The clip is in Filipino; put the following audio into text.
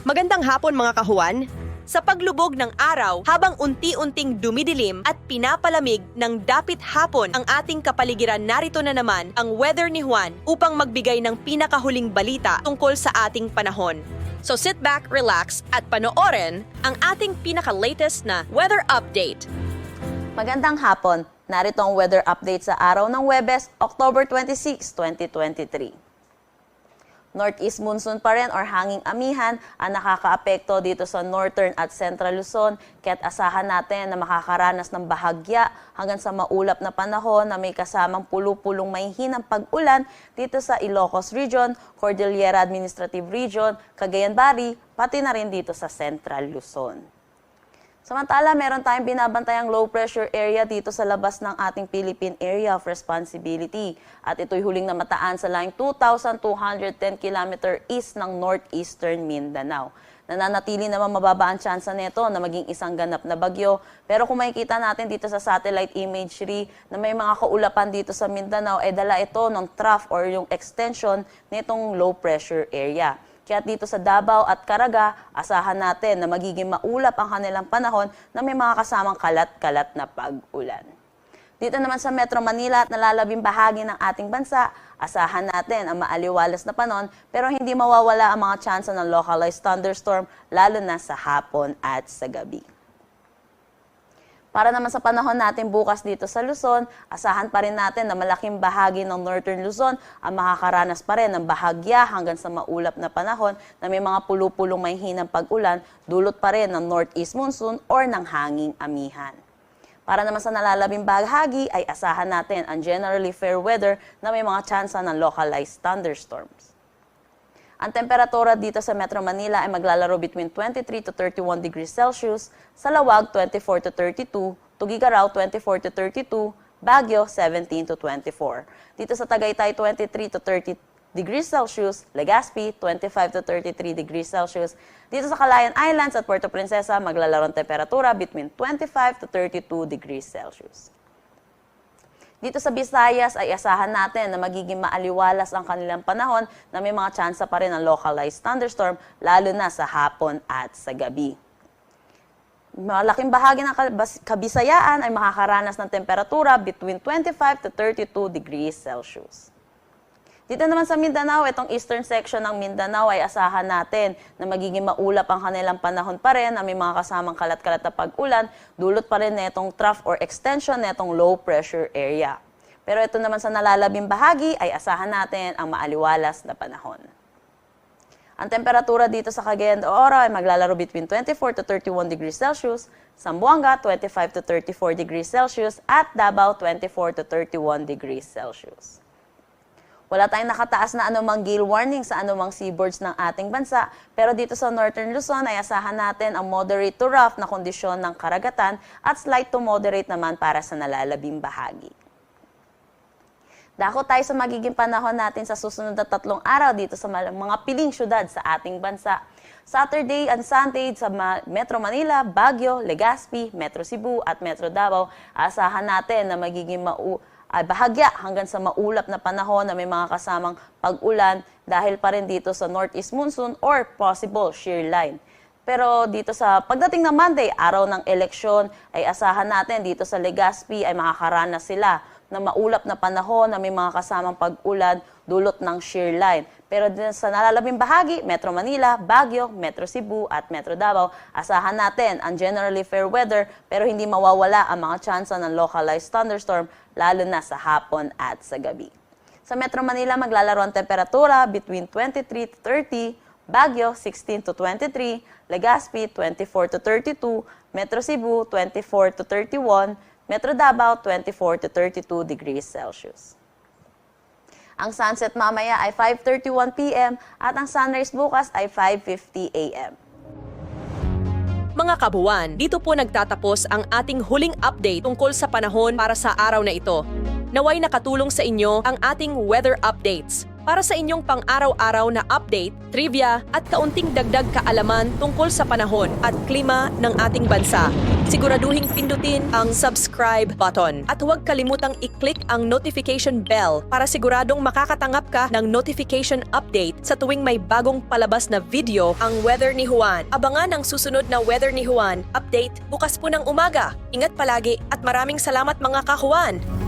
Magandang hapon mga kahuan. Sa paglubog ng araw, habang unti-unting dumidilim at pinapalamig ng dapit hapon ang ating kapaligiran, narito na naman ang weather ni Juan upang magbigay ng pinakahuling balita tungkol sa ating panahon. So sit back, relax at panoorin ang ating pinaka-latest na weather update. Magandang hapon. Narito ang weather update sa araw ng Huwebes, October 26, 2023. Northeast monsoon pa rin or hanging amihan ang nakakaapekto dito sa Northern at Central Luzon, kaya't asahan natin na makakaranas ng bahagya hanggang sa maulap na panahon na may kasamang pulu-pulong mahihinang pag-ulan dito sa Ilocos Region, Cordillera Administrative Region, Cagayan Valley, pati na rin dito sa Central Luzon. Samantala, meron tayong binabantayang low pressure area dito sa labas ng ating Philippine Area of Responsibility. At ito'y huling namataan sa laing 2,210 km east ng northeastern Mindanao. Nananatili naman mababa ang tsansa nito na maging isang ganap na bagyo. Pero kung makikita natin dito sa satellite imagery na may mga kaulapan dito sa Mindanao, dala ito ng trough or yung extension nitong low pressure area. Kaya dito sa Davao at Caraga, asahan natin na magiging maulap ang kanilang panahon na may mga kasamang kalat-kalat na pag-ulan. Dito naman sa Metro Manila at nalalabing bahagi ng ating bansa, asahan natin ang maaliwalas na panahon pero hindi mawawala ang mga tsansa ng localized thunderstorm lalo na sa hapon at sa gabi. Para naman sa panahon natin bukas dito sa Luzon, asahan pa rin natin na malaking bahagi ng Northern Luzon ang makakaranas pa rin ng bahagya hanggang sa maulap na panahon na may mga pulu-pulong mahihinang pag-ulan, dulot pa rin ng Northeast monsoon or ng hanging amihan. Para naman sa nalalabing bahagi ay asahan natin ang generally fair weather na may mga tsansa ng localized thunderstorms. Ang temperatura dito sa Metro Manila ay maglalaro between 23 to 31 degrees Celsius, sa Lawag 24 to 32, Tugigaraw 24 to 32, Baguio 17 to 24. Dito sa Tagaytay 23 to 30 degrees Celsius, Legazpi 25 to 33 degrees Celsius. Dito sa Calayan Islands at Puerto Princesa maglalaro ang temperatura between 25 to 32 degrees Celsius. Dito sa Visayas ay asahan natin na magiging maaliwalas ang kanilang panahon na may mga tsansa pa rin ng localized thunderstorm lalo na sa hapon at sa gabi. Malaking bahagi ng Kabisayaan ay makakaranas ng temperatura between 25 to 32 degrees Celsius. Dito naman sa Mindanao, itong eastern section ng Mindanao ay asahan natin na magiging maulap ang kanilang panahon pa rin na may mga kasamang kalat-kalat na pag-ulan, dulot pa rin netong trough or extension netong low pressure area. Pero ito naman sa nalalabing bahagi ay asahan natin ang maaliwalas na panahon. Ang temperatura dito sa Cagayan de Oro ay maglalaro between 24 to 31 degrees Celsius, Zamboanga 25 to 34 degrees Celsius at Davao 24 to 31 degrees Celsius. Wala tayong nakataas na anumang gale warning sa anumang seaboards ng ating bansa, pero dito sa Northern Luzon ay asahan natin ang moderate to rough na kondisyon ng karagatan at slight to moderate naman para sa nalalabing bahagi. Dako tayo sa magiging panahon natin sa susunod na 3 araw dito sa mga piling syudad sa ating bansa. Saturday and Sunday sa Metro Manila, Baguio, Legazpi, Metro Cebu at Metro Davao, asahan natin na magiging bahagya hanggang sa maulap na panahon na may mga kasamang pag-ulan dahil pa rin dito sa Northeast monsoon or possible shear line. Pero dito sa pagdating ng Monday, araw ng eleksyon, ay asahan natin dito sa Legazpi ay makakaranas sila na maulap na panahon na may mga kasamang pag-ulan dulot ng shear line. Pero sa nalalabing bahagi, Metro Manila, Baguio, Metro Cebu at Metro Davao, asahan natin ang generally fair weather pero hindi mawawala ang mga tsansa ng localized thunderstorm lalo na sa hapon at sa gabi. Sa Metro Manila, maglalaro ang temperatura between 23 to 30, Baguio 16 to 23, Legazpi 24 to 32, Metro Cebu 24 to 31, Metro Davao 24 to 32 degrees Celsius. Ang sunset mamaya ay 5:31 p.m. at ang sunrise bukas ay 5:50 a.m. Mga kabuuan, dito po nagtatapos ang ating huling update tungkol sa panahon para sa araw na ito. Naway nakatulong sa inyo ang ating weather updates. para sa inyong pang-araw-araw na update, trivia at kaunting dagdag kaalaman tungkol sa panahon at klima ng ating bansa. Siguraduhing pindutin ang subscribe button at huwag kalimutang i-click ang notification bell para siguradong makakatanggap ka ng notification update sa tuwing may bagong palabas na video ang Weather ni Juan. Abangan ang susunod na Weather ni Juan update bukas po ng umaga. Ingat palagi at maraming salamat mga ka-Juan!